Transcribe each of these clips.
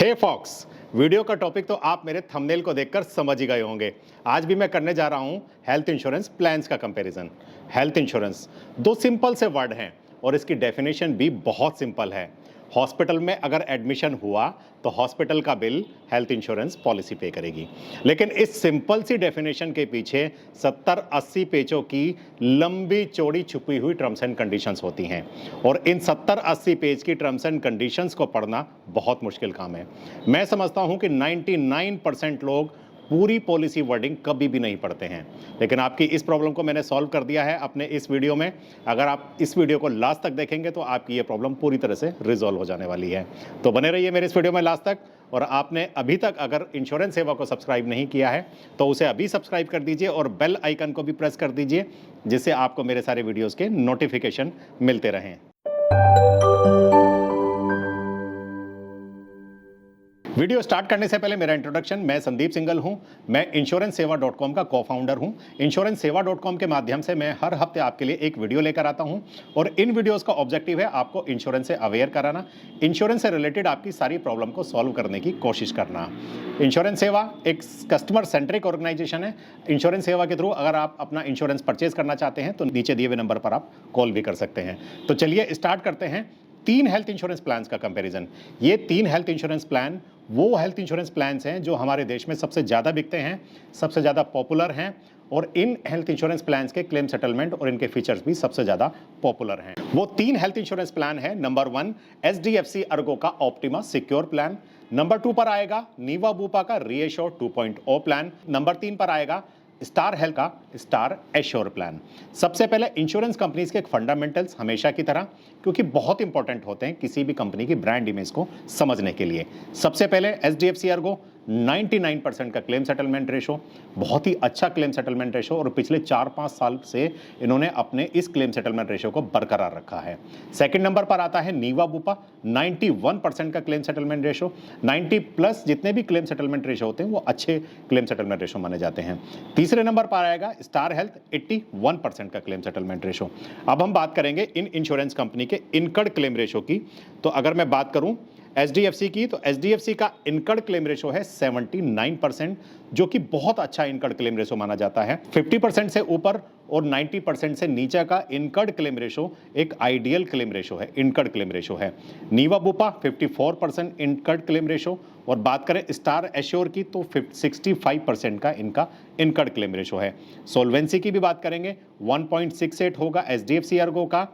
हे fox, video का topic तो आप मेरे थंबनेल को देखकर समझ ही गए होंगे। आज भी मैं करने जा रहा हूं हेल्थ इंश्योरेंस प्लान्स का कंपैरिजन। हेल्थ इंश्योरेंस दो सिंपल से वर्ड हैं और इसकी डेफिनेशन भी बहुत सिंपल है। हॉस्पिटल में अगर एडमिशन हुआ तो हॉस्पिटल का बिल हेल्थ इंश्योरेंस पॉलिसी पे करेगी। लेकिन इस सिंपल सी डेफिनेशन के पीछे 70-80 पेजों की लंबी चौड़ी छुपी हुई टर्म्स एंड कंडीशंस होती हैं और इन 70-80 पेज की टर्म्स एंड कंडीशंस को पढ़ना बहुत मुश्किल काम है। मैं समझता हूं कि 99% लोग पूरी पॉलिसी वर्डिंग कभी भी नहीं पढ़ते हैं, लेकिन आपकी इस प्रॉब्लम को मैंने सॉल्व कर दिया है अपने इस वीडियो में। अगर आप इस वीडियो को लास्ट तक देखेंगे तो आपकी ये प्रॉब्लम पूरी तरह से रिजॉल्व हो जाने वाली है। तो बने रहिए मेरे इस वीडियो में लास्ट तक। और आपने अभी तक अगर इंश्योरेंस सेवा को सब्सक्राइब नहीं किया है तो उसे अभी सब्सक्राइब कर दीजिए और बेल आइकन को भी प्रेस कर दीजिए, जिससे आपको मेरे सारे वीडियोस के नोटिफिकेशन मिलते रहें। वीडियो स्टार्ट करने से पहले मेरा इंट्रोडक्शन। मैं संदीप सिंगल हूं। मैं insurancesewa.com का को-फाउंडर हूं। insurancesewa.com के माध्यम से मैं हर हफ्ते आपके लिए एक वीडियो लेकर आता हूं और इन वीडियोस का ऑब्जेक्टिव है आपको इंश्योरेंस से अवेयर कराना, इंश्योरेंस से रिलेटेड आपकी सारी प्रॉब्लम को सॉल्व करने की कोशिश करना। इंश्योरेंस सेवा एक कस्टमर सेंट्रिक ऑर्गेनाइजेशन है। इंश्योरेंस सेवा के थ्रू अगर आप अपना इंश्योरेंस परचेज करना चाहते हैं तो नीचे दिए हुए नंबर पर आप कॉल भी कर सकते हैं। तो चलिए स्टार्ट करते हैं। 3 हेल्थ इंश्योरेंस प्लान्स का कंपैरिजन। ये 3 हेल्थ इंश्योरेंस प्लान वो हेल्थ इंश्योरेंस प्लान्स हैं जो हमारे देश में सबसे ज़्यादा बिकते हैं, सबसे ज़्यादा पॉपुलर हैं और इन हेल्थ इंश्योरेंस प्लान्स के क्लेम सेटलमेंट और इनके फीचर्स भी सबसे ज़्यादा पॉपुलर हैं। वो 3 हेल्थ इंश्योरेंस प्लान है। नंबर 1 HDFC अर्गो का ऑप्टिमा सिक्योर प्लान। नंबर 2 पर आएगा नीवा बूपा का रीएश्योर 2.0 प्लान। नंबर 3 पर आएगा स्टार हेल्थ का स्टार एश्योर प्लान। सबसे पहले इंश्योरेंस कंपनीज के फंडामेंटल्स हमेशा की तरह, क्योंकि बहुत इंपॉर्टेंट होते हैं किसी भी कंपनी की ब्रांड इमेज को समझने के लिए। सबसे पहले HDFC अर्गो 99% का क्लेम सेटलमेंट रेशो, बहुत ही अच्छा क्लेम सेटलमेंट रेशो और पिछले 4-5 साल से इन्होंने अपने इस क्लेम सेटलमेंट रेशो को बरकरार रखा है। सेकंड नंबर पर आता है नीवा बूपा 91% का क्लेम सेटलमेंट रेशो। 90+ जितने भी क्लेम सेटलमेंट रेशो होते हैं वो अच्छे क्लेम सेटलमेंट रेशो माने जाते हैं। तीसरे नंबर पर आएगा स्टार हेल्थ 81% का क्लेम सेटलमेंट रेशो। अब हम बात करेंगे इन इंश्योरेंस कंपनी के इनकर्ड क्लेम रेशो की। तो अगर मैं बात करूं HDFC की तो HDFC का इनकर्ड क्लेम रेशो है 79%, जो कि बहुत अच्छा इनकर्ड क्लेम रेशो माना जाता है। 50% से ऊपर और 90% से नीचे का इनकर्ड क्लेम रेशो एक आइडियल क्लेम रेशो है, इनकर्ड क्लेम रेशो है। नीवा बूपा 54% इनकर्ड क्लेम रेशो और बात करें स्टार एश्योर की तो 65% का इनका इनकर्ड क्लेम रेशो है। सोल्वेंसी की भी बात करेंगे 1.68 होगा HDFC अर्गो का,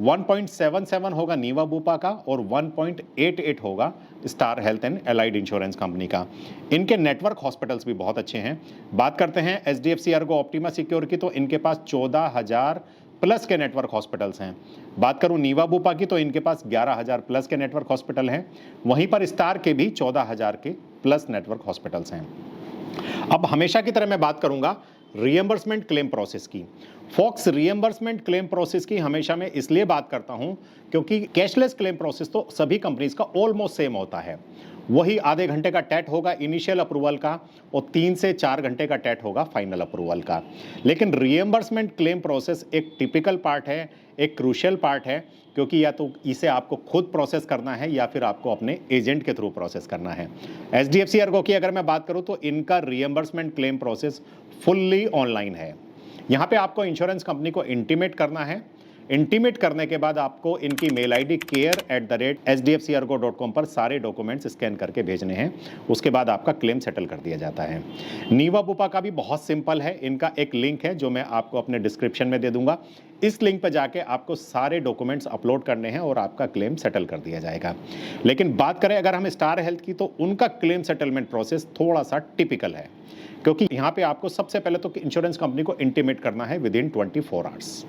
1.77 होगा नीवा बूपा का और 1.88 होगा star health and allied insurance company का। इनके नेटवर्क हॉस्पिटल्स भी बहुत अच्छे हैं। बात करते हैं HDFC अर्गो ऑप्टिमा सिक्योर की तो इनके पास 14,000+ के नेटवर्क हॉस्पिटल्स हैं। बात करूं नीवा बूपा की तो इनके पास 11,000+ के नेटवर्क हॉस्पिटल हैं। वहीं पर स्टार के भी 14,000 के प्लस नेटवर्क हॉस्पिटल्स हैं। अब हमेशा की तरह मैं बात करूंगा रीएम्बर्समेंट क्लेम प्रोसेस की। फॉक्स रीएम्बर्समेंट क्लेम प्रोसेस की हमेशा मैं इसलिए बात करता हूं क्योंकि कैशलेस क्लेम प्रोसेस तो सभी कंपनीज का ऑलमोस्ट सेम होता है। वही आधे घंटे का टैट होगा इनिशियल अप्रूवल का और 3 से 4 घंटे का टैट होगा फाइनल अप्रूवल का। लेकिन रीएम्बर्समेंट क्लेम प्रोसेस एक टिपिकल पार्ट है, एक क्रूशियल पार्ट है, क्योंकि या तो इसे आपको खुद प्रोसेस करना है या फिर आपको अपने एजेंट के थ्रू प्रोसेस करना है। HDFC अर्गो की अगर मैं बात करूं तो इनका reimbursement claim process fully online है। यहाँ पे आपको इंश्योरेंस कंपनी को इंटीमेट करना है। इंटीमेट करने के बाद आपको इनकी मेल आईडी care@hdfcargo.com पर सारे डॉक्यूमेंट्स स्कैन करके भेजने हैं। उसके बाद आपका क्लेम सेटल कर दिया जाता है। नीवा बूपा का भी बहुत सिंपल है। इनका एक लिंक है जो मैं आपको अपने डिस्क्रिप्शन में दे दूंगा। इस लिंक पर जाके आपको सारे डॉक्यूमेंट्स अपलोड करने हैं और आपका क्लेम सेटल कर दिया जाएगा। लेकिन बात करें अगर हम स्टार हेल्थ की तो उनका क्लेम सेटलमेंट प्रोसेस थोड़ा सा टिपिकल है, क्योंकि यहाँ पे आपको सबसे पहले तो इंश्योरेंस कंपनी को इंटीमेट करना है विदिन 24 आवर्स।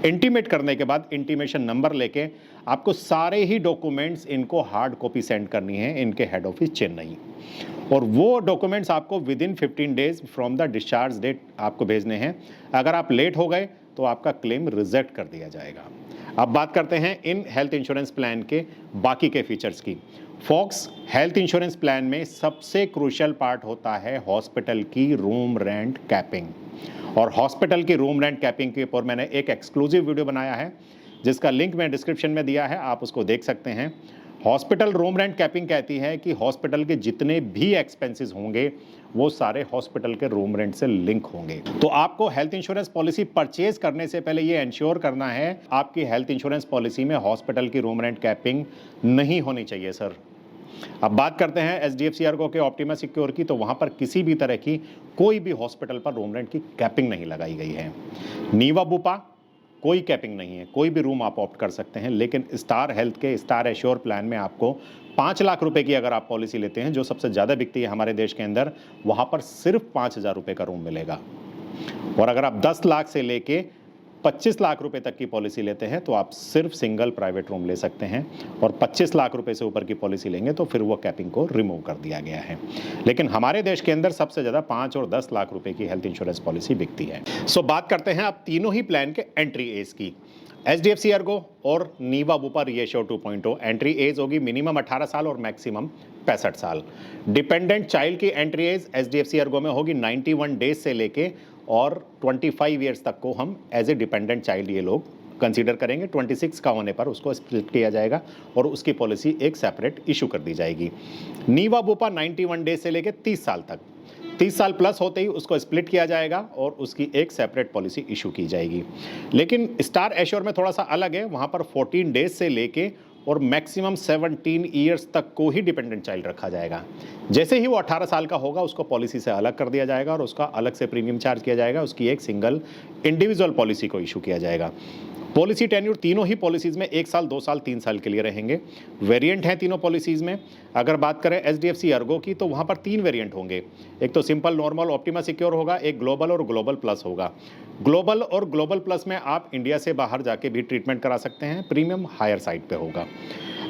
इंटीमेट करने के बाद इंटीमेशन नंबर लेके आपको सारे ही डॉक्यूमेंट्स इनको हार्ड कॉपी सेंड करनी है इनके हेड ऑफिस चेन्नई, और वो डॉक्यूमेंट्स आपको within 15 days from the discharge date आपको भेजने हैं। अगर आप लेट हो गए तो आपका क्लेम रिजेक्ट कर दिया जाएगा। अब बात करते हैं इन हेल्थ इंश्योरेंस प्लान के बाकी के फीचर्स की। फॉक्स हेल्थ इंश्योरेंस प्लान में सबसे क्रूशियल पार्ट होता है हॉस्पिटल की रूम रेंट कैपिंग, और हॉस्पिटल की रूम रेंट कैपिंग के ऊपर मैंने एक एक्सक्लूसिव वीडियो बनाया है जिसका लिंक मैं डिस्क्रिप्शन में दिया है, आप उसको देख सकते हैं। हॉस्पिटल रूम रेंट कैपिंग कहती है कि हॉस्पिटल के जितने भी एक्सपेंसेस होंगे वो सारे हॉस्पिटल के रूम रेंट से लिंक होंगे। तो आपको हेल्थ इंश्योरेंस पॉलिसी परचेज करने से पहले ये इंश्योर करना है आपकी हेल्थ इंश्योरेंस पॉलिसी में हॉस्पिटल की रूम रेंट कैपिंग नहीं होनी चाहिए सर। अब बात करते हैं एचडीएफसी अर्गो के ऑप्टिमा सिक्योर की, तो वहां पर किसी भी तरह की कोई भी हॉस्पिटल पर रूम रेंट की कैपिंग नहीं लगाई गई है। नीवा बुपा कोई कैपिंग नहीं है, कोई भी रूम आप ऑप्ट कर सकते हैं, लेकिन स्टार हेल्थ के स्टार एश्योर प्लान में आपको 5 लाख रुपए की अगर आप पॉलिसी लेते हैं, जो सबसे ज़्यादा बिकती है हमारे देश के अंदर, वहाँ पर सिर्फ 5,000 रुपये का रूम मिलेगा। और अगर आप 10 लाख से लेके 25 लाख रुपए तक की पॉलिसी लेते हैं तो आप सिर्फ सिंगल प्राइवेट रूम ले सकते हैं, और 25 लाख रुपए से ऊपर की पॉलिसी लेंगे तो फिर वो कैपिंग को रिमूव कर दिया गया है। लेकिन हमारे देश के अंदर सबसे ज़्यादा 5 और 10 लाख रुपए की हेल्थ इंश्योरेंस पॉलिसी बिकती है। सो बात करते हैं अब तीनों ही प्लान के एंट्री एज की। एचडीएफसी अर्गो और नीवा बुपा रीएश्योर 2.0 एंट्री एज होगी मिनिमम 18 साल और मैक्सिमम 65 साल। डिपेंडेंट चाइल्ड की एंट्री एज एचडीएफसी अर्गो में होगी 91 डेज से लेके और 25 ईयर्स तक को हम एज ए डिपेंडेंट चाइल्ड ये लोग कंसीडर करेंगे। 26 का होने पर उसको स्प्लिट किया जाएगा और उसकी पॉलिसी एक सेपरेट इशू कर दी जाएगी। नीवा बुपा 91 डेज से लेकर 30 साल तक, 30 साल प्लस होते ही उसको स्प्लिट किया जाएगा और उसकी एक सेपरेट पॉलिसी इशू की जाएगी। लेकिन स्टार एश्योर में थोड़ा सा अलग है, वहाँ पर 14 डेज से लेके और मैक्सिमम 17 ईयर्स तक को ही डिपेंडेंट चाइल्ड रखा जाएगा। जैसे ही वो 18 साल का होगा उसको पॉलिसी से अलग कर दिया जाएगा और उसका अलग से प्रीमियम चार्ज किया जाएगा, उसकी एक सिंगल इंडिविजुअल पॉलिसी को इशू किया जाएगा। पॉलिसी टेन्यूर तीनों ही पॉलिसीज़ में 1 साल, 2 साल, 3 साल के लिए रहेंगे। वेरिएंट हैं तीनों पॉलिसीज़ में। अगर बात करें एचडीएफसी अर्गो की तो वहाँ पर 3 वेरिएंट होंगे। एक तो सिंपल नॉर्मल ऑप्टिमा सिक्योर होगा, एक ग्लोबल और ग्लोबल प्लस होगा। ग्लोबल और ग्लोबल प्लस में आप इंडिया से बाहर जाके भी ट्रीटमेंट करा सकते हैं, प्रीमियम हायर साइड पे होगा।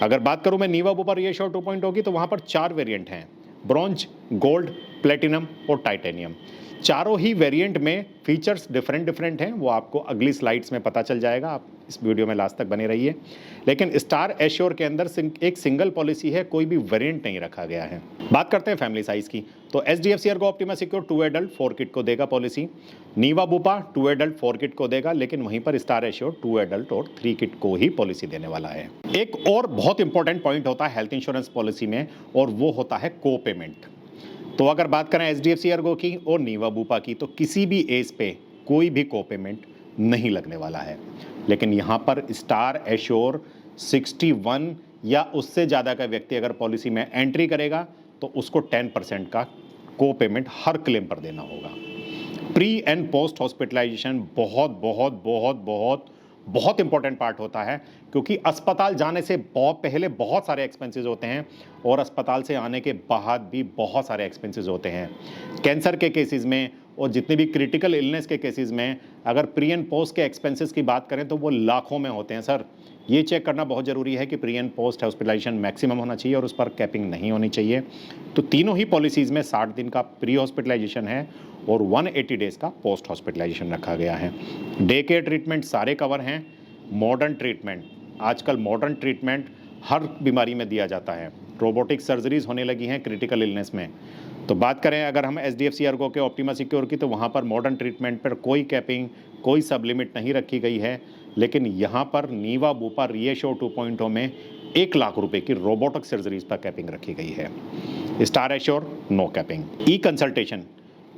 अगर बात करूँ मैं नीवा बुपा रीएश्योर 2.0 की तो वहाँ पर 4 वेरिएंट हैं, ब्रॉन्ज, गोल्ड, प्लेटिनम और टाइटेनियम। चारों ही वेरिएंट में फीचर्स डिफरेंट हैं, वो आपको अगली स्लाइड्स में पता चल जाएगा, आप इस वीडियो में लास्ट तक बने रहिए। लेकिन स्टार एश्योर के अंदर एक सिंगल पॉलिसी है, कोई भी वेरिएंट नहीं रखा गया है। बात करते हैं फैमिली साइज की, तो HDFC Ergo optima secure 2 adult 4 kid को देगा पॉलिसी। नीवा बुपा 2 एडल्ट 4 किड को देगा, लेकिन वहीं पर स्टार एश्योर 2 एडल्ट और 3 किड को ही पॉलिसी देने वाला है। एक और बहुत इंपॉर्टेंट पॉइंट होता है हेल्थ इंश्योरेंस पॉलिसी में, और वो होता है को पेमेंट। तो अगर बात करें एचडीएफसी अर्गो की और नीवा बुपा की तो किसी भी एज पे कोई भी को पेमेंट नहीं लगने वाला है। लेकिन यहाँ पर स्टार एश्योर 61 या उससे ज़्यादा का व्यक्ति अगर पॉलिसी में एंट्री करेगा तो उसको 10% का को पेमेंट हर क्लेम पर देना होगा। प्री एंड पोस्ट हॉस्पिटलाइजेशन बहुत बहुत बहुत बहुत बहुत इंपॉर्टेंट पार्ट होता है, क्योंकि अस्पताल जाने से पहले बहुत सारे एक्सपेंसेस होते हैं और अस्पताल से आने के बाद भी बहुत सारे एक्सपेंसेस होते हैं। कैंसर के केसेस में और जितने भी क्रिटिकल इलनेस के केसेस में अगर प्री एंड पोस्ट के एक्सपेंसेस की बात करें तो वो लाखों में होते हैं सर। ये चेक करना बहुत ज़रूरी है कि pre and post hospitalisation maximum होना चाहिए और उस पर कैपिंग नहीं होनी चाहिए। तो तीनों ही पॉलिसीज़ में 60 दिन का प्री हॉस्पिटलाइजेशन है और 180 डेज़ का पोस्ट हॉस्पिटलाइजेशन रखा गया है। डे केयर ट्रीटमेंट सारे कवर हैं। मॉडर्न ट्रीटमेंट, आजकल मॉडर्न ट्रीटमेंट हर बीमारी में दिया जाता है। रोबोटिक सर्जरीज होने लगी हैं क्रिटिकल इलनेस में। तो बात करें अगर हम एचडीएफसी अर्गो के ऑप्टिमा सिक्योर की तो वहाँ पर मॉडर्न ट्रीटमेंट पर कोई कैपिंग, कोई सब लिमिट नहीं रखी गई है। लेकिन यहाँ पर नीवा बुपा रीएश्योर 2.0 में 1 लाख रुपए की रोबोटिक सर्जरीज पर कैपिंग रखी गई है। Star assure no capping. E consultation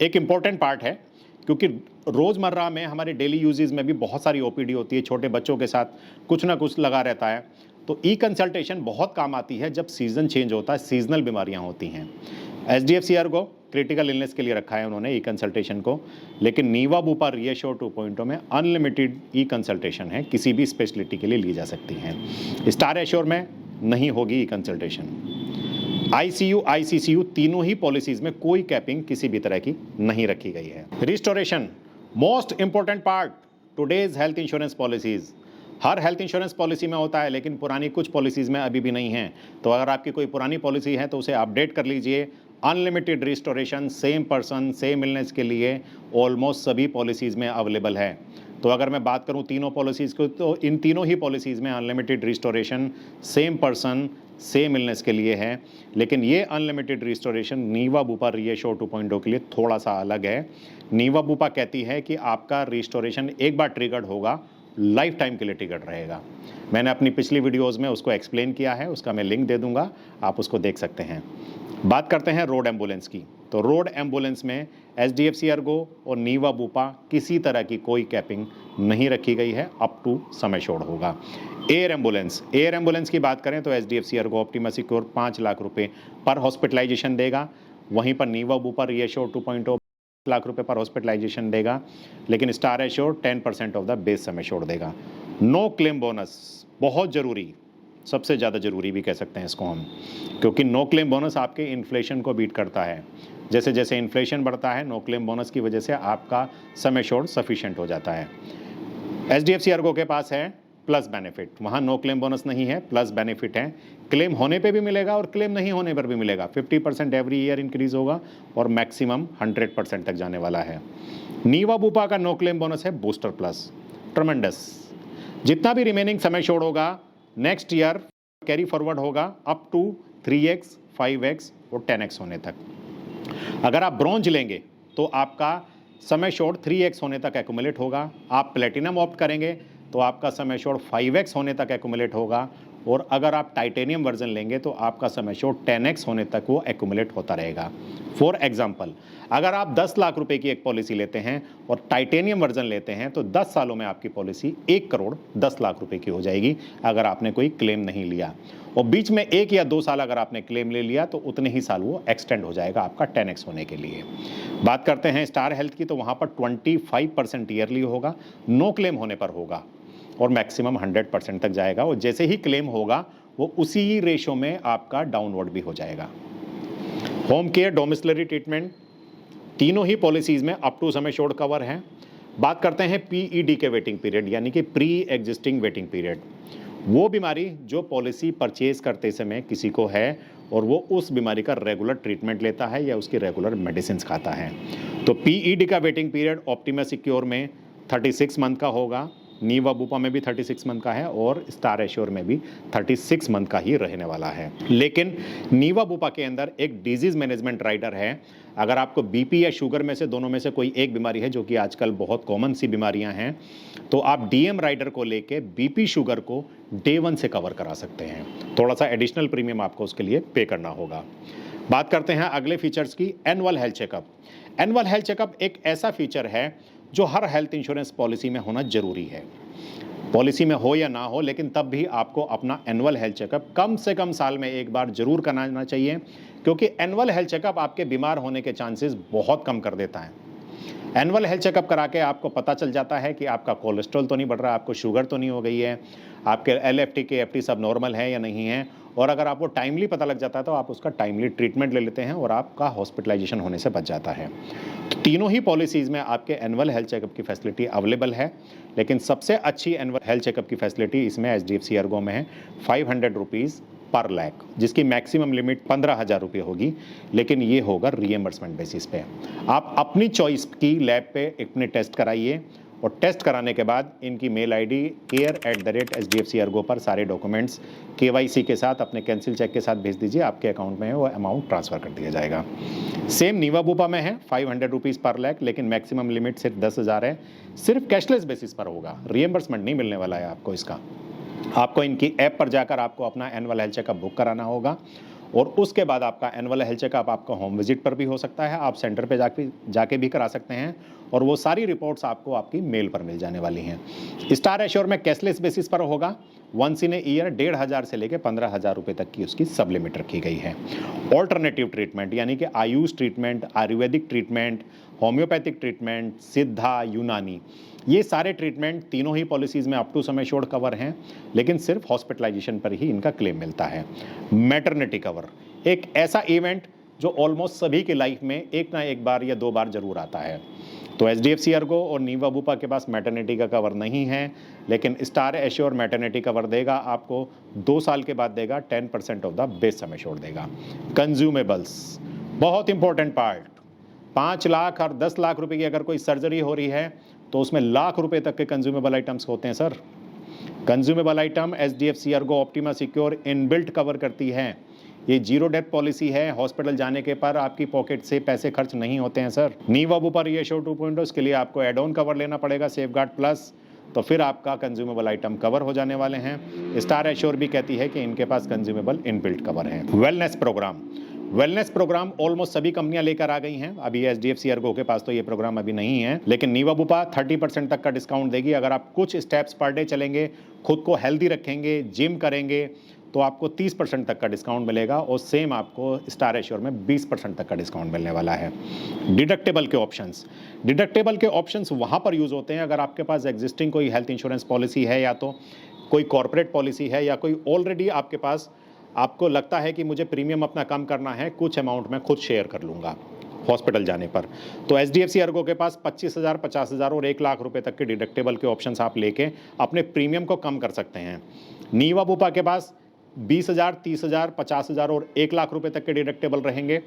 एक इम्पॉर्टेंट पार्ट है, क्योंकि रोज़मर्रा में हमारे डेली यूजेस में भी बहुत सारी ओपीडी होती है, छोटे बच्चों के साथ कुछ ना कुछ लगा रहता है। तो ई कंसल्टेशन बहुत काम आती है जब सीज़न चेंज होता है, सीजनल बीमारियां होती हैं। एचडीएफसी अर्गो क्रिटिकल इलनेस के लिए रखा है उन्होंने ई कंसल्टेशन को, लेकिन नीवा बुपा रीएश्योर 2.0 में अनलिमिटेड ई कंसल्टेशन है, किसी भी स्पेशलिटी के लिए ली जा सकती हैं। स्टार एश्योर में नहीं होगी ई कंसल्टेशन। आईसीयू, आईसीसीयू तीनों ही पॉलिसीज में कोई कैपिंग किसी भी तरह की नहीं रखी गई है। Restoration most important part today's health insurance policies. हर हेल्थ इंश्योरेंस पॉलिसी में होता है, लेकिन पुरानी कुछ पॉलिसीज में अभी भी नहीं है। तो अगर आपकी कोई पुरानी पॉलिसी है तो उसे अपडेट कर लीजिए। Unlimited restoration same person same illness के लिए ऑलमोस्ट सभी पॉलिसीज़ में अवेलेबल है। तो अगर मैं बात करूं तीनों पॉलिसीज़ को, तो इन तीनों ही पॉलिसीज़ में unlimited restoration same person same illness के लिए है। लेकिन ये अनलिमिटेड रिस्टोरेशन नीवा बुपा रीएश्योर 2.0 के लिए थोड़ा सा अलग है। नीवा बुपा कहती है कि आपका रिस्टोरेशन एक बार ट्रिगर्ड होगा लाइफ टाइम के लिए टिकट रहेगा। मैंने अपनी पिछली वीडियोज़ में उसको एक्सप्लेन किया है, उसका मैं लिंक दे दूंगा, आप उसको देख सकते हैं। बात करते हैं रोड एम्बुलेंस की। तो रोड एम्बुलेंस में एचडीएफसी अर्गो और नीवा बुपा किसी तरह की कोई कैपिंग नहीं रखी गई है, अप टू सम एश्योर्ड होगा। एयर एम्बुलेंस की बात करें तो HDFC Ergo optima secure 5 lakh रुपए पर हॉस्पिटलाइजेशन देगा। वहीं पर नीवा बुपा रीएश्योर 2.0 लाख रुपए पर हॉस्पिटलाइजेशन देगा, लेकिन star assure 10% of the base sum assured देगा। नो क्लेम बोनस, बहुत जरूरी, सबसे ज़्यादा जरूरी भी कह सकते हैं इसको हम, क्योंकि नो क्लेम बोनस आपके इन्फ्लेशन को बीट करता है। जैसे जैसे इन्फ्लेशन बढ़ता है, नो क्लेम बोनस की वजह से आपका सम एश्योर्ड सफिशिएंट हो जाता है। एचडीएफसी अर्गो के पास है प्लस बेनिफिट, वहाँ नो क्लेम बोनस नहीं है, प्लस बेनिफिट है। क्लेम होने पे भी मिलेगा और क्लेम नहीं होने पर भी मिलेगा। 50% एवरी ईयर इंक्रीज होगा और मैक्सिमम 100% तक जाने वाला है। नीवा बुपा का नो क्लेम बोनस है बूस्टर प्लस, ट्रमेंडस। जितना भी रिमेनिंग सम एश्योर्ड होगा नेक्स्ट ईयर कैरी फॉरवर्ड होगा अप टू 3x, 5x और 10x होने तक। अगर आप ब्रॉन्ज लेंगे तो आपका सम एश्योर्ड 3x होने तक एक्यूमुलेट होगा। आप प्लेटिनम ऑप्ट करेंगे तो आपका सम एश्योर्ड 5x होने तक एक्यूमुलेट होगा। और अगर आप टाइटेनियम वर्जन लेंगे तो आपका सम एश्योर्ड 10x होने तक वो एक्यूमुलेट होता रहेगा। फॉर एग्जाम्पल, अगर आप 10 लाख रुपए की एक पॉलिसी लेते हैं और टाइटेनियम वर्जन लेते हैं तो 10 सालों में आपकी पॉलिसी 1 करोड़ 10 लाख रुपए की हो जाएगी अगर आपने कोई क्लेम नहीं लिया। और बीच में 1 या 2 साल अगर आपने क्लेम ले लिया तो उतने ही साल वो एक्सटेंड हो जाएगा आपका 10x होने के लिए। बात करते हैं स्टार हेल्थ की, तो वहाँ पर 25% ईयरली होगा, नो क्लेम होने पर होगा और मैक्सिमम 100% तक जाएगा। और जैसे ही क्लेम होगा वो उसी रेशो में आपका डाउनवर्ड भी हो जाएगा। होम केयर, डोमिसिलरी ट्रीटमेंट, तीनों ही पॉलिसीज में up to sum assured cover है। बात करते हैं पीईडी के वेटिंग पीरियड, यानी कि प्री एग्जिस्टिंग वेटिंग पीरियड। वो बीमारी जो पॉलिसी परचेज करते समय किसी को है और वो उस बीमारी का रेगुलर ट्रीटमेंट लेता है या उसकी रेगुलर मेडिसिन खाता है, तो पीईडी का वेटिंग पीरियड ऑप्टिमा सिक्योर में 36 मंथ का होगा, नीवा बुपा में भी 36 मंथ का है और स्टार एश्योर में भी 36 मंथ का ही रहने वाला है। लेकिन नीवा बुपा के अंदर एक डिजीज मैनेजमेंट राइडर है। अगर आपको बीपी या शुगर में से दोनों में से कोई एक बीमारी है, जो कि आजकल बहुत कॉमन सी बीमारियां हैं, तो आप डीएम राइडर को लेके बीपी शुगर को डे 1 से कवर करा सकते हैं। थोड़ा सा एडिशनल प्रीमियम आपको उसके लिए पे करना होगा। बात करते हैं अगले फीचर्स की, annual health checkup. Annual health checkup एक ऐसा फीचर है जो हर हेल्थ इंश्योरेंस पॉलिसी में होना जरूरी है। पॉलिसी में हो या ना हो, लेकिन तब भी आपको अपना एनुअल हेल्थ चेकअप कम से कम साल में एक बार जरूर कराना चाहिए, क्योंकि एनुअल हेल्थ चेकअप आपके बीमार होने के चांसेस बहुत कम कर देता है। एनुअल हेल्थ चेकअप करा के आपको पता चल जाता है कि आपका कोलेस्ट्रॉल तो नहीं बढ़ रहा, आपको शुगर तो नहीं हो गई है, आपके एलएफटी के एफटी सब नॉर्मल है या नहीं है। और अगर आपको टाइमली पता लग जाता है तो आप उसका टाइमली ट्रीटमेंट ले लेते हैं और आपका हॉस्पिटलाइजेशन होने से बच जाता है। तो तीनों ही पॉलिसीज़ में आपके एनुअल हेल्थ चेकअप की फैसिलिटी अवेलेबल है, लेकिन सबसे अच्छी एनुअल हेल्थ चेकअप की फैसिलिटी इसमें एचडीएफसी अर्गो में है 500 रुपीज़ पर लाख, जिसकी मैक्सिमम लिमिट 15,000 रुपये होगी, लेकिन ये होगा रीएम्बर्समेंट बेसिस पे। आप अपनी चॉइस की लैब पे अपने टेस्ट कराइए और टेस्ट कराने के बाद इनकी मेल आईडी care@hdfc अर्गो पर सारे डॉक्यूमेंट्स केवाईसी के साथ अपने कैंसिल चेक के साथ भेज दीजिए, आपके अकाउंट में वो अमाउंट ट्रांसफ़र कर दिया जाएगा। सेम नीवा बुपा में है 500 रुपीज़ पर लाख, लेकिन मैक्सिमम लिमिट सिर्फ 10,000 है। सिर्फ कैशलेस बेसिस पर होगा, रीएम्बर्समेंट नहीं मिलने वाला है आपको इसका। आपको इनकी ऐप पर जाकर आपको अपना एनुअल हेल्थ चेकअप बुक कराना होगा और उसके बाद आपका एनुअल हेल्थ चेकअप आपका होम विजिट पर भी हो सकता है, आप सेंटर पे जाके भी करा सकते हैं और वो सारी रिपोर्ट्स आपको आपकी मेल पर मिल जाने वाली हैं। स्टार एश्योर में कैशलेस बेसिस पर होगा, वंस इन ए ईयर 1,500 से लेकर 15,000 रुपये तक की उसकी सब लिमिट रखी गई है। ऑल्टरनेटिव ट्रीटमेंट यानी कि AYUSH treatment, Ayurvedic treatment, homeopathic treatment, Siddha, Unani, ये सारे ट्रीटमेंट तीनों ही पॉलिसीज़ में up to sum assured cover हैं, लेकिन सिर्फ हॉस्पिटलाइजेशन पर ही इनका क्लेम मिलता है। मैटरनिटी कवर एक ऐसा इवेंट जो ऑलमोस्ट सभी की लाइफ में एक ना एक बार या 2 बार जरूर आता है। तो एचडीएफसी अर्गो और नीवा बुपा के पास मैटरनिटी का कवर नहीं है, लेकिन स्टार एश्योर मैटरनिटी कवर देगा आपको, 2 साल के बाद देगा, 10% of the base sum assured देगा। कंज्यूमेबल्स बहुत इंपॉर्टेंट पार्ट, 5 लाख और 10 लाख रुपए की अगर कोई सर्जरी हो रही है तो उसमें लाख रुपए तक के कंज्यूमेबल आइटम्स होते हैं sir. Consumable item HDFC Ergo optima secure inbuilt cover करती है। ये जीरो डेथ पॉलिसी है, हॉस्पिटल जाने के पर आपकी पॉकेट से पैसे खर्च नहीं होते हैं सर। नीवा बुपा रीएश्योर 2.0 इसके लिए आपको एड ऑन कवर लेना पड़ेगा, सेफगार्ड प्लस, तो फिर आपका कंज्यूमेबल आइटम कवर हो जाने वाले हैं। स्टार एश्योर भी कहती है कि इनके पास कंज्यूमेबल इनबिल्ट कवर है। वेलनेस प्रोग्राम ऑलमोस्ट सभी कंपनियां लेकर आ गई हैं। अभी एचडीएफसी अर्गो के पास तो ये प्रोग्राम अभी नहीं है, लेकिन नीवा बुपा 30% तक का डिस्काउंट देगी। अगर आप कुछ स्टेप्स पर डे चलेंगे, खुद को हेल्दी रखेंगे, जिम करेंगे, तो आपको 30% तक का डिस्काउंट मिलेगा और सेम आपको स्टार एश्योर में 20% तक का डिस्काउंट मिलने वाला है। डिडक्टेबल के ऑप्शंस वहाँ पर यूज़ होते हैं अगर आपके पास एग्जिस्टिंग कोई हेल्थ इंश्योरेंस पॉलिसी है, या तो कोई कॉर्पोरेट पॉलिसी है, या कोई ऑलरेडी आपके पास, आपको लगता है कि मुझे प्रीमियम अपना कम करना है, कुछ अमाउंट मैं खुद शेयर कर लूँगा हॉस्पिटल जाने पर। तो एचडीएफसी अर्गो के पास 25,000, 50,000 और 1 लाख रुपए तक के डिडक्टेबल के ऑप्शंस आप लेके अपने प्रीमियम को कम कर सकते हैं। नीवा बुपा के पास 20,000, 30,000, 50,000 और 1 लाख रुपए तक के डिडक्टेबल रहेंगे,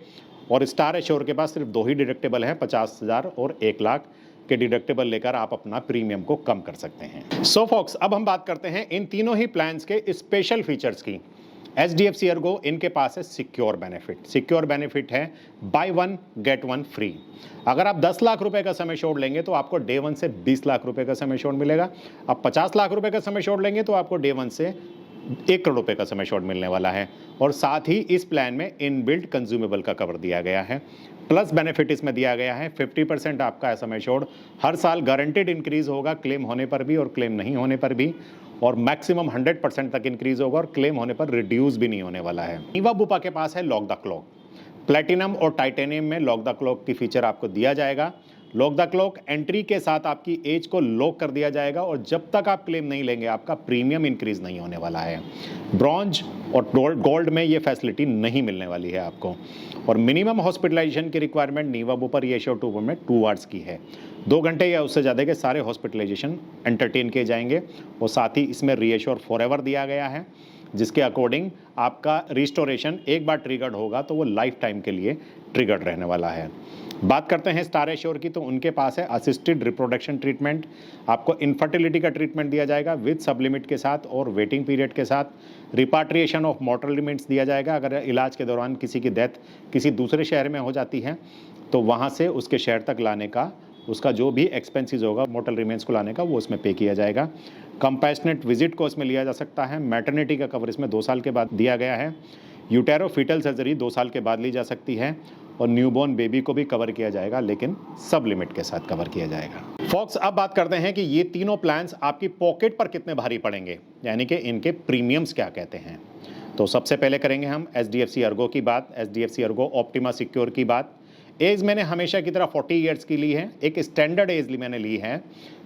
और स्टार एश्योर के पास सिर्फ 2 ही डिडक्टेबल हैं, 50,000 और 1 लाख के डिडक्टेबल लेकर आप अपना प्रीमियम को कम कर सकते हैं। सो फॉक्स, अब हम बात करते हैं इन तीनों ही प्लान्स के स्पेशल फीचर्स की। एचडीएफसी अर्गो, इनके पास है सिक्योर बेनिफिट है बाय 1 गेट 1 फ्री। अगर आप 10 लाख रुपए का सम एश्योर्ड लेंगे तो आपको डे 1 से 20 लाख रुपए का सम एश्योर्ड मिलेगा। आप 50 लाख रुपए का सम एश्योर्ड लेंगे तो आपको डे 1 से 1 करोड़ रुपए का सम एश्योर्ड मिलने वाला है। और साथ ही इस प्लान में इनबिल्ट कंज्यूमेबल का कवर दिया गया है। प्लस बेनिफिट इसमें दिया गया है 50% आपका सम एश्योर्ड हर साल गारंटेड इंक्रीज होगा, क्लेम होने पर भी और क्लेम नहीं होने पर भी, और मैक्सिमम 100% तक इंक्रीज होगा और क्लेम होने पर रिड्यूस भी नहीं होने वाला है। नीवा बुपा के पास है लॉक द क्लॉक। प्लैटिनम और टाइटेनियम में लॉक द क्लॉक की फीचर आपको दिया जाएगा। लॉक द क्लॉक एंट्री के साथ आपकी एज को लॉक कर दिया जाएगा और जब तक आप क्लेम नहीं लेंगे आपका प्रीमियम इंक्रीज नहीं होने वाला है। ब्रॉन्ज और गोल्ड में ये फैसिलिटी नहीं मिलने वाली है आपको। और मिनिमम हॉस्पिटलाइजेशन की रिक्वायरमेंट नीवा बुपा रीएश्योर 2 में 2 आवर्स की है। 2 घंटे या उससे ज़्यादा के सारे हॉस्पिटलाइजेशन एंटरटेन किए जाएंगे। और साथ ही इसमें रीएश्योर फॉरएवर दिया गया है, जिसके अकॉर्डिंग आपका रिस्टोरेशन एक बार ट्रिगर्ड होगा तो वो लाइफ टाइम के लिए ट्रिगर्ड रहने वाला है। बात करते हैं स्टार एश्योर की, तो उनके पास है असिस्टेड रिप्रोडक्शन ट्रीटमेंट। आपको इनफर्टिलिटी का ट्रीटमेंट दिया जाएगा विद सबलिमिट के साथ और वेटिंग पीरियड के साथ। रिपाट्रिएशन ऑफ मॉर्टल रिमेंट्स दिया जाएगा। अगर इलाज के दौरान किसी की डेथ किसी दूसरे शहर में हो जाती है तो वहाँ से उसके शहर तक लाने का, उसका जो भी एक्सपेंसेस होगा मॉर्टल रिमेंट्स को लाने का, वो उसमें पे किया जाएगा। कंपैशनेट विजिट को इसमें लिया जा सकता है। मैटरनिटी का कवर इसमें 2 साल के बाद दिया गया है। यूटेरो फीटल सर्जरी 2 साल के बाद ली जा सकती है। और न्यूबॉर्न बेबी को भी कवर किया जाएगा, लेकिन सब लिमिट के साथ कवर किया जाएगा। फॉक्स, अब बात करते हैं कि ये तीनों प्लान्स आपकी पॉकेट पर कितने भारी पड़ेंगे, यानी कि इनके प्रीमियम्स क्या कहते हैं। तो सबसे पहले करेंगे हम एचडीएफसी अर्गो की बात, एचडीएफसी अर्गो ऑप्टिमा सिक्योर की बात। एज मैंने हमेशा की तरह 40 ईयर्स की ली है। एक स्टैंडर्ड एज मैंने ली है,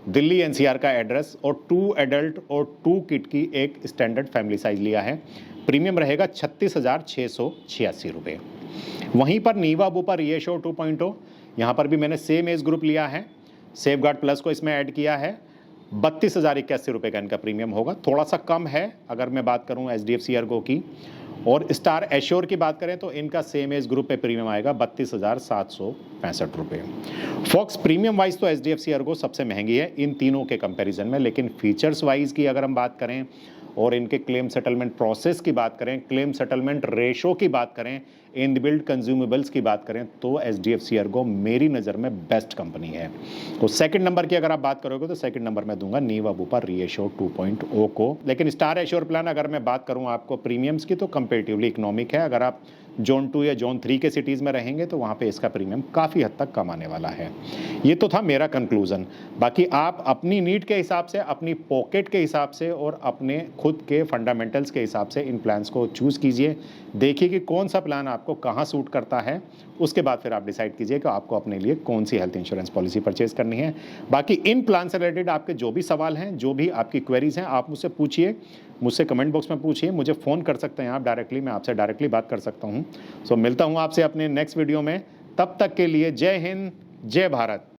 दिल्ली एनसीआर का एड्रेस, और 2 एडल्ट और 2 किड की एक स्टैंडर्ड फैमिली साइज लिया है। प्रीमियम रहेगा 36,686 रुपये। वहीं पर नीवा बुपा रीएश्योर 2.0, यहाँ पर भी मैंने सेम एज ग्रुप लिया है। सेफगार्ड प्लस को इसमें ऐड किया है। 32,081 रुपये का इनका प्रीमियम होगा। थोड़ा सा कम है अगर मैं बात करूँ एचडीएफसी अर्गो की। और स्टार एश्योर की बात करें तो इनका सेम एज ग्रुप पे प्रीमियम आएगा 32,765 रुपये। फॉक्स, प्रीमियम वाइज तो एचडीएफसी अर्गो सबसे महंगी है इन तीनों के कंपैरिजन में, लेकिन फीचर्स वाइज की अगर हम बात करें और इनके क्लेम सेटलमेंट प्रोसेस की बात करें, क्लेम सेटलमेंट रेशो की बात करें, इनबिल्ट कंज्यूमेबल्स की बात करें, तो एचडीएफसी अर्गो मेरी नज़र में बेस्ट कंपनी है। तो सेकंड नंबर की अगर आप बात करोगे तो सेकंड नंबर में दूंगा नीवा बुपा रीएश्योर 2.0 को। लेकिन स्टार एश्योर प्लान अगर मैं बात करूं आपको प्रीमियम्स की तो कंपेरेटिवली इकोनॉमिक है। अगर आप जोन 2 या जोन 3 के सिटीज़ में रहेंगे तो वहाँ पे इसका प्रीमियम काफ़ी हद तक कम आने वाला है। ये तो था मेरा कंक्लूजन। बाकी आप अपनी नीड के हिसाब से, अपनी पॉकेट के हिसाब से और अपने खुद के फंडामेंटल्स के हिसाब से इन प्लान्स को चूज़ कीजिए। देखिए कि कौन सा प्लान आपको कहाँ सूट करता है, उसके बाद फिर आप डिसाइड कीजिए कि आपको अपने लिए कौन सी हेल्थ इंश्योरेंस पॉलिसी परचेज करनी है। बाकी इन प्लान से रिलेटेड आपके जो भी सवाल हैं, जो भी आपकी क्वेरीज हैं, आप मुझसे पूछिए, मुझसे कमेंट बॉक्स में पूछिए, मुझे फ़ोन कर सकते हैं आप डायरेक्टली, मैं आपसे डायरेक्टली बात कर सकता हूँ। सो मिलता हूँ आपसे अपने नेक्स्ट वीडियो में। तब तक के लिए जय हिंद, जय भारत।